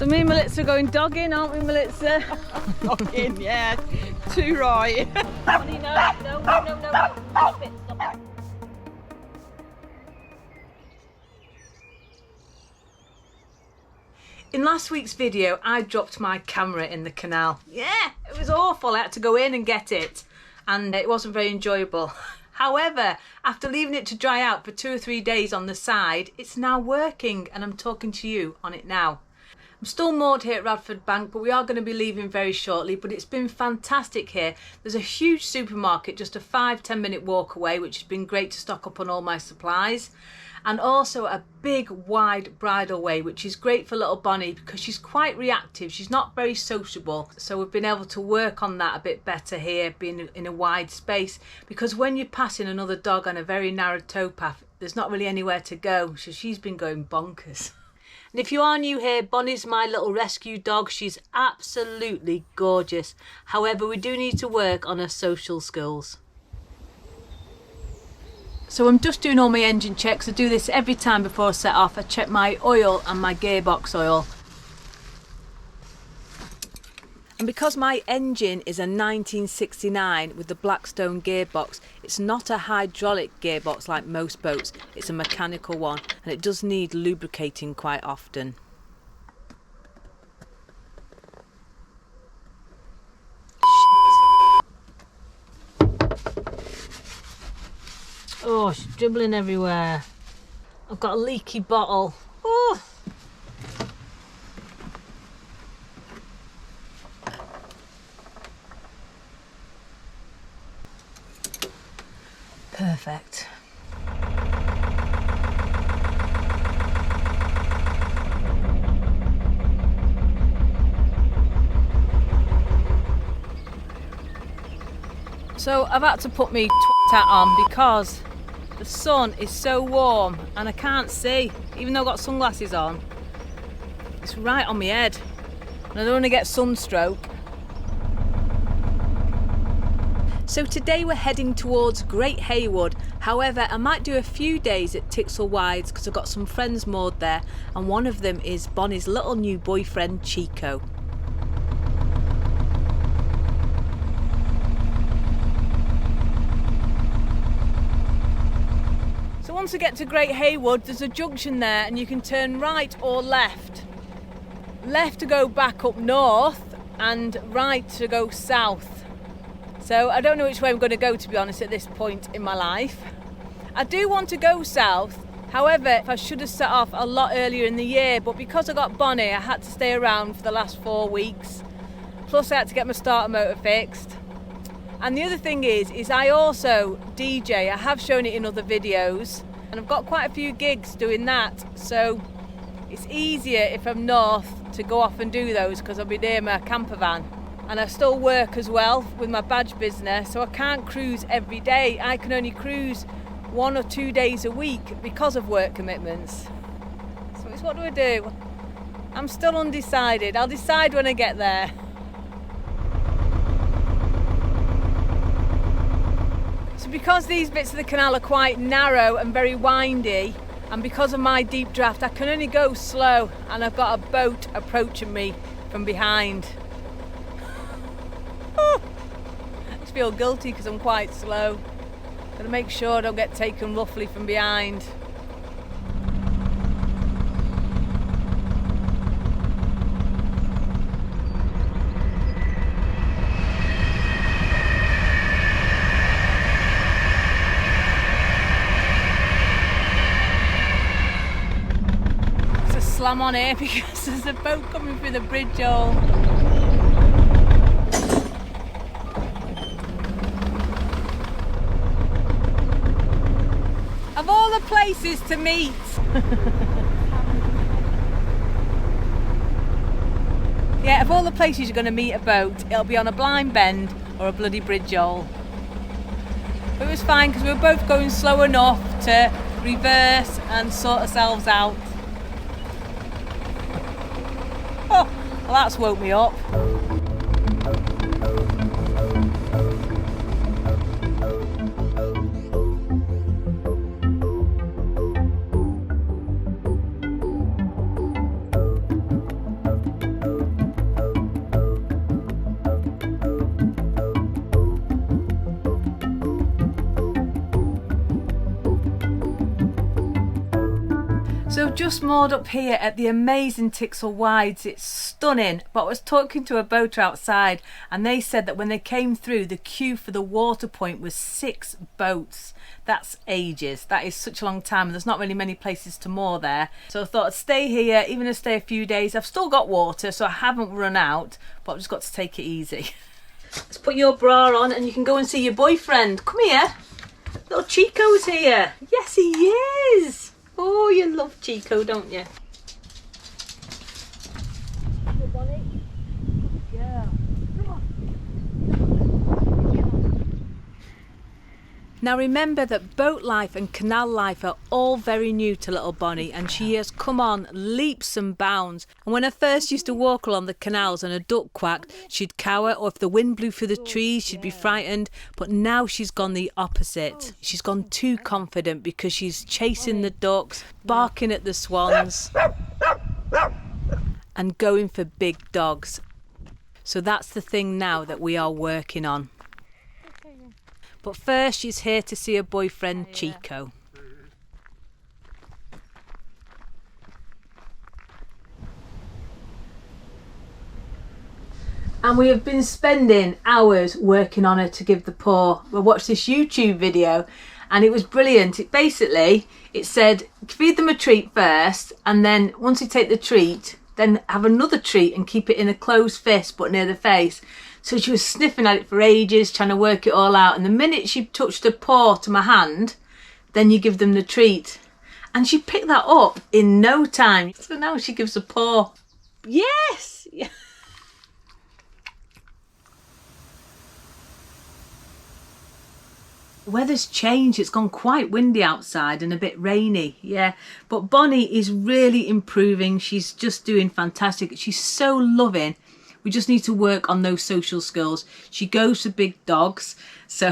So me and Melissa are going dogging, aren't we, Melissa? Dogging, yeah. Too right. Bonny, no. Stop it. In last week's video, I dropped my camera in the canal. Yeah, it was awful. I had to go in and get it, and it wasn't very enjoyable. However, after leaving it to dry out for 2 or 3 days on the side, it's now working, and I'm talking to you on it now. I'm still moored here at Radford Bank, but we are going to be leaving very shortly. But it's been fantastic here. There's a huge supermarket just a 5-10 minute walk away, which has been great to stock up on all my supplies. And also a big wide bridle way, which is great for little Bonny because she's quite reactive. She's not very sociable, so we've been able to work on that a bit better here, being in a wide space, because when you're passing another dog on a very narrow towpath, there's not really anywhere to go, so she's been going bonkers. And if you are new here, Bonny's my little rescue dog. She's absolutely gorgeous. However, we do need to work on her social skills. So I'm just doing all my engine checks. I do this every time before I set off. I check my oil and my gearbox oil. And because my engine is a 1969 with the Blackstone gearbox, it's not a hydraulic gearbox like most boats. It's a mechanical one, and it does need lubricating quite often. Oh, she's dribbling everywhere. I've got a leaky bottle. Oh. Perfect. So I've had to put my hat on because the sun is so warm and I can't see, even though I've got sunglasses on. It's right on my head and I don't want to get sunstroke. So today we're heading towards Great Haywood. However, I might do a few days at Tixall Wide because I've got some friends moored there, and one of them is Bonny's little new boyfriend, Chico. So once we get to Great Haywood, there's a junction there and you can turn right or left. Left to go back up north and right to go south. So I don't know which way I'm going to go, to be honest, at this point in my life. I do want to go south. However, I should have set off a lot earlier in the year, but because I got Bonny, I had to stay around for the last 4 weeks. Plus I had to get my starter motor fixed. And the other thing is I also DJ. I have shown it in other videos, and I've got quite a few gigs doing that. So it's easier if I'm north to go off and do those because I'll be near my camper van. And I still work as well with my badge business, so I can't cruise every day. I can only cruise 1 or 2 days a week because of work commitments. So it's what do I do? I'm still undecided. I'll decide when I get there. So because these bits of the canal are quite narrow and very windy, and because of my deep draft, I can only go slow, and I've got a boat approaching me from behind. I just feel guilty because I'm quite slow. Gotta make sure I don't get taken roughly from behind. There's a slam on here because there's a boat coming through the bridge hole. Of all the places to meet. Yeah, of all the places you're going to meet a boat, it'll be on a blind bend or a bloody bridge hole. But it was fine because we were both going slow enough to reverse and sort ourselves out. Oh, well that's woke me up. So just moored up here at the amazing Tixall Wides. It's stunning, but I was talking to a boater outside and they said that when they came through, the queue for the water point was 6 boats. That's ages. That is such a long time, and there's not really many places to moor there. So I thought I'd stay here, even if I stay a few days. I've still got water, so I haven't run out, but I've just got to take it easy. Let's put your bra on and you can go and see your boyfriend. Come here. Little Chico's here. Yes, he is. Oh, you love Chico, don't you? Good, Bonny. Good girl. Come on. Now remember that boat life and canal life are all very new to little Bonny, and she has come on leaps and bounds. And when I first used to walk along the canals and a duck quacked, she'd cower, or if the wind blew through the trees, she'd be frightened. But now she's gone the opposite. She's gone too confident because she's chasing the ducks, barking at the swans, and going for big dogs. So that's the thing now that we are working on. But first, she's here to see her boyfriend, Chico. And we have been spending hours working on her to give the paw. We watched this YouTube video and it was brilliant. It said, feed them a treat first, and then once you take the treat, then have another treat and keep it in a closed fist but near the face. So she was sniffing at it for ages, trying to work it all out. And the minute she touched her paw to my hand, then you give them the treat. And she picked that up in no time. So now she gives a paw. Yes! The weather's changed. It's gone quite windy outside and a bit rainy. Yeah, but Bonny is really improving. She's just doing fantastic. She's so loving. We just need to work on those social skills. She goes for big dogs. So,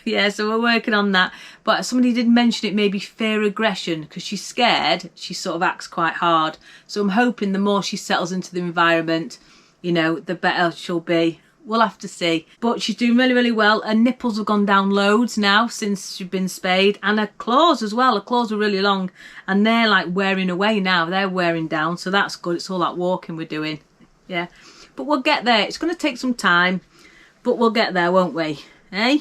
yeah, so we're working on that. But somebody did mention it may be fear aggression, because she's scared. She sort of acts quite hard. So I'm hoping the more she settles into the environment, you know, the better she'll be. We'll have to see. But she's doing really, really well. Her nipples have gone down loads now since she's been spayed. And her claws as well. Her claws were really long. And they're like wearing away now. They're wearing down. So that's good. It's all that walking we're doing. Yeah. But we'll get there. It's going to take some time, but we'll get there, won't we? Eh?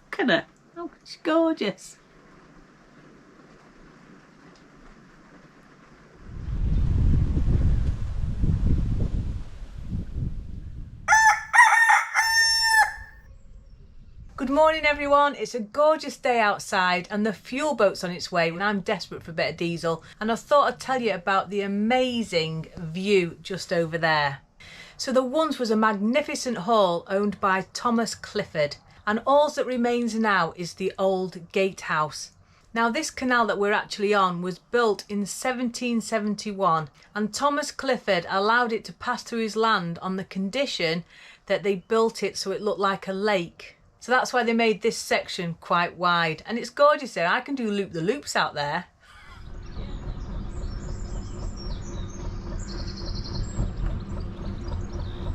Look at her. Oh, she's gorgeous. Good morning everyone, it's a gorgeous day outside and the fuel boat's on its way and I'm desperate for a bit of diesel, and I thought I'd tell you about the amazing view just over there. So the once was a magnificent hall owned by Thomas Clifford, and all that remains now is the old gatehouse. Now this canal that we're actually on was built in 1771 and Thomas Clifford allowed it to pass through his land on the condition that they built it so it looked like a lake. So that's why they made this section quite wide. And it's gorgeous there. I can do loop-the-loops out there.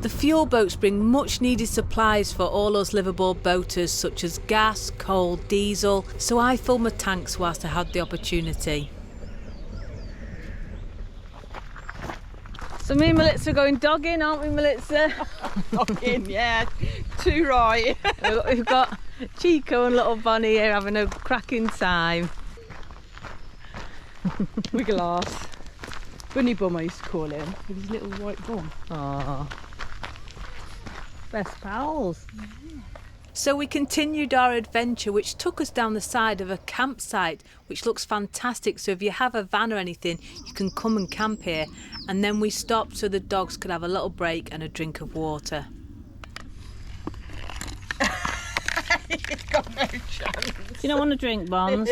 The fuel boats bring much needed supplies for all us Liverpool boaters, such as gas, coal, diesel. So I filled my tanks whilst I had the opportunity. So me and Melissa are going dogging, aren't we, Melissa? Dogging, yeah. Too right. We've got Chico and little Bonny here having a cracking time. Wiggle ass. Bunny bum I used to call him, with his little white bum. Aww. Best pals. Yeah. So we continued our adventure, which took us down the side of a campsite, which looks fantastic. So if you have a van or anything, you can come and camp here. And then we stopped so the dogs could have a little break and a drink of water. He's got no chance. You don't want a drink, Bombs?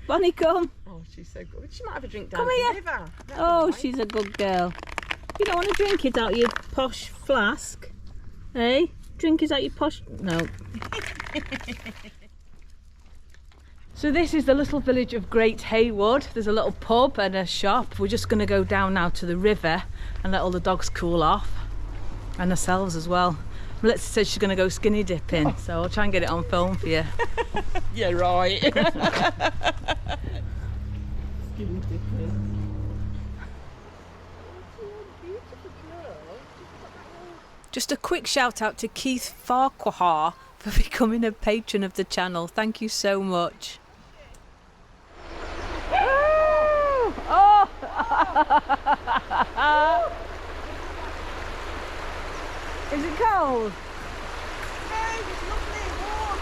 Bonny, come. Oh, she's so good. She might have a drink down come the here. river. Oh, she's a good girl. You don't want to drink it out your posh flask, eh? Drink it out your posh... No. So this is the little village of Great Haywood. There's a little pub and a shop. We're just going to go down now to the river and let all the dogs cool off. And ourselves as well. Melissa said she's going to go skinny dipping, so I'll try and get it on film for you. Yeah, right. Just a quick shout out to Keith Farquhar for becoming a patron of the channel. Thank you so much. Oh! Is it cold? No, it's lovely, warm.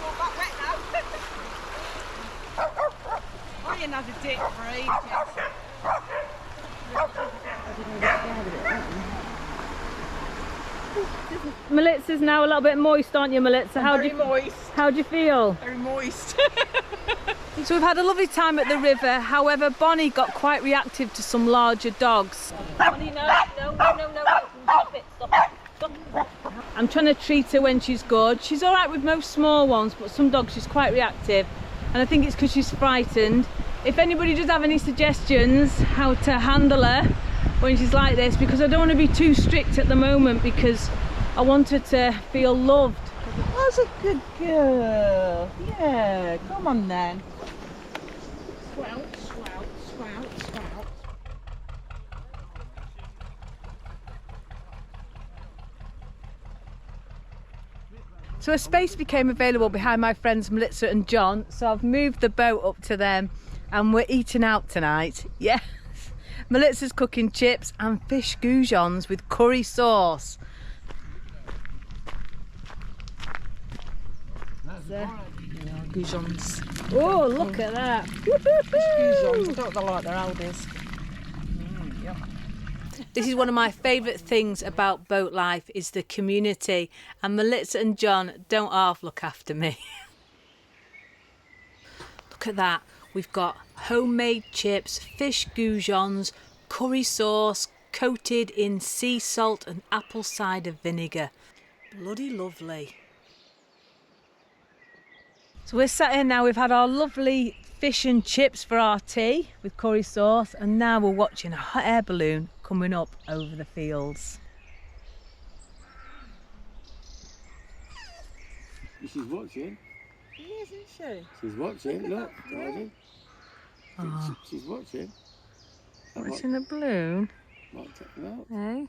All wet now. Ryan has a dick for ages. Melitza's now a little bit moist, aren't you, Melitza? Moist. How do you feel? Very moist. So we've had a lovely time at the river. However, Bonny got quite reactive to some larger dogs. Bonny, no, stop it. I'm trying to treat her when she's good. She's all right with most small ones, but some dogs she's quite reactive, and I think it's because she's frightened. If anybody does have any suggestions how to handle her when she's like this, because I don't want to be too strict at the moment, because I want her to feel loved. That's a good girl. Yeah, come on then. Swout, swout, swout, swout. So a space became available behind my friends Melitza and John, so I've moved the boat up to them and we're eating out tonight. Yes, Melitza's cooking chips and fish goujons with curry sauce. Goujons. Oh, look at that. Goujons. I don't like their elders. This is one of my favourite things about boat life, is the community, and Melitza and John don't half look after me. Look at that. We've got homemade chips, fish goujons, curry sauce coated in sea salt and apple cider vinegar. Bloody lovely. So we're sat here now, we've had our lovely fish and chips for our tea with curry sauce, and now we're watching a hot air balloon coming up over the fields. She's watching. She is, isn't she? She's watching. Look, Heidi. Oh. She's watching. Watching the balloon? Might take it out. Eh?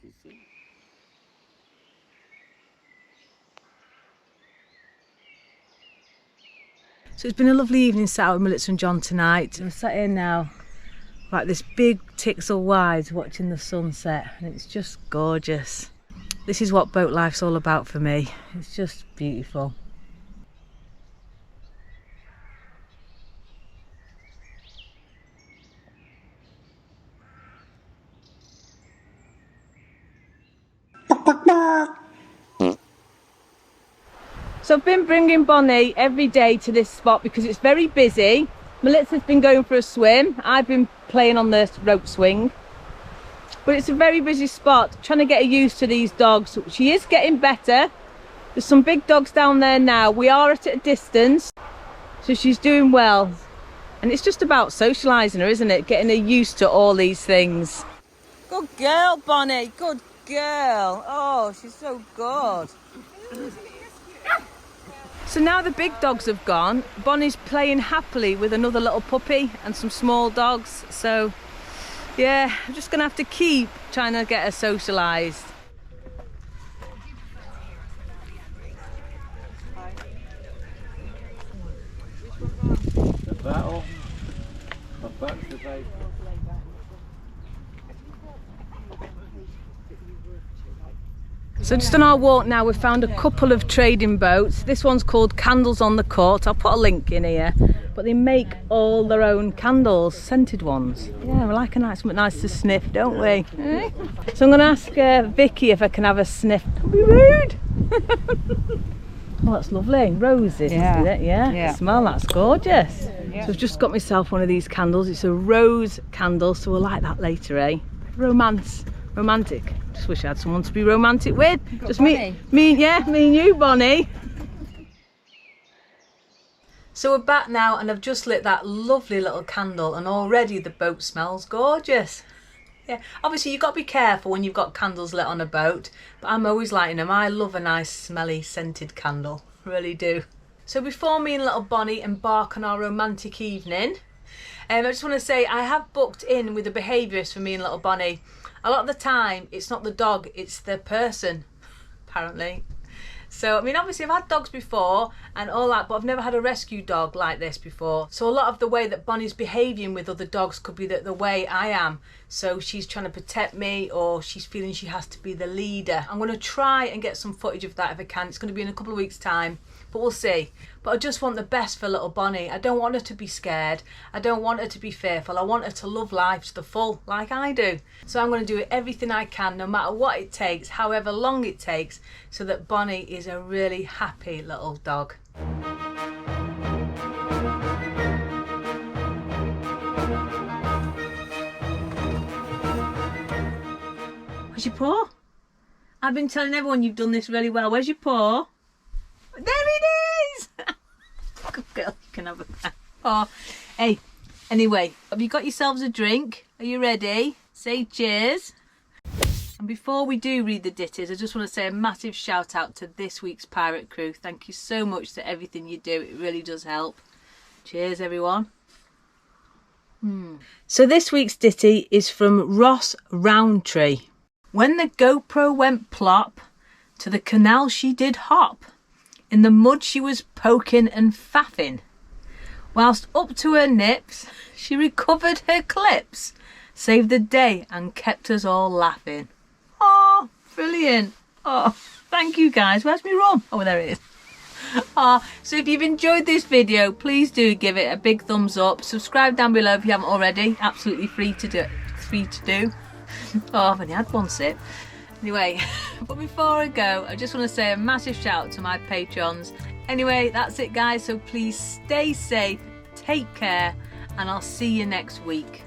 So it's been a lovely evening sat out with Melitza and John tonight. I'm sat here now, like this big Tixall Wide, watching the sunset, and it's just gorgeous. This is what boat life's all about for me. It's just beautiful. So I've been bringing Bonny every day to this spot because it's very busy. Melitza's been going for a swim. I've been playing on the rope swing. But it's a very busy spot, trying to get her used to these dogs. She is getting better. There's some big dogs down there now. We are at a distance, so she's doing well. And it's just about socialising her, isn't it? Getting her used to all these things. Good girl, Bonny. Good girl. Oh, she's so good. So now the big dogs have gone, Bonny's playing happily with another little puppy and some small dogs. So yeah, I'm just gonna have to keep trying to get her socialised. The battle. My back's the baby. So just on our walk now, we've found a couple of trading boats. This one's called Candles on the Court. I'll put a link in here. But they make all their own candles, scented ones. Yeah, we like something nice to sniff, don't we? Eh? So I'm going to ask Vicky if I can have a sniff. Don't be rude. Oh, that's lovely. Roses, isn't it? Yeah. Smell, that's gorgeous. Yeah. So I've just got myself one of these candles. It's a rose candle, so we'll like that later, eh? Romantic. Just wish I had someone to be romantic with. Just me and you, Bonny. So we're back now, and I've just lit that lovely little candle, and already the boat smells gorgeous. Yeah, obviously you've got to be careful when you've got candles lit on a boat, but I'm always lighting them. I love a nice smelly scented candle, really do. So before me and little Bonny embark on our romantic evening, I just want to say I have booked in with a behaviourist for me and little Bonny. A lot of the time it's not the dog, it's the person, apparently. So, I mean, obviously I've had dogs before and all that, but I've never had a rescue dog like this before. So a lot of the way that Bonny's behaving with other dogs could be the way I am. So she's trying to protect me, or she's feeling she has to be the leader. I'm going to try and get some footage of that if I can. It's going to be in a couple of weeks' time, but we'll see. But I just want the best for little Bonny. I don't want her to be scared. I don't want her to be fearful. I want her to love life to the full, like I do. So I'm going to do everything I can, no matter what it takes, however long it takes, so that Bonny is a really happy little dog. Where's your paw? I've been telling everyone you've done this really well. Where's your paw? There it is! Good girl, you can have a paw. Hey, anyway, have you got yourselves a drink? Are you ready? Say cheers. And before we do read the ditties, I just want to say a massive shout out to this week's pirate crew. Thank you so much for everything you do. It really does help. Cheers, everyone. So this week's ditty is from Ross Roundtree. When the GoPro went plop, to the canal she did hop. In the mud she was poking and faffing. Whilst up to her nips, she recovered her clips, saved the day and kept us all laughing. Oh, brilliant. Oh, thank you guys. Where's my rum? Oh, there it is. Oh, so if you've enjoyed this video, please do give it a big thumbs up. Subscribe down below if you haven't already. Absolutely free to do. Oh, I've only had one sip. Anyway, but before I go, I just want to say a massive shout out to my patrons. Anyway, that's it guys, so please stay safe, take care, and I'll see you next week.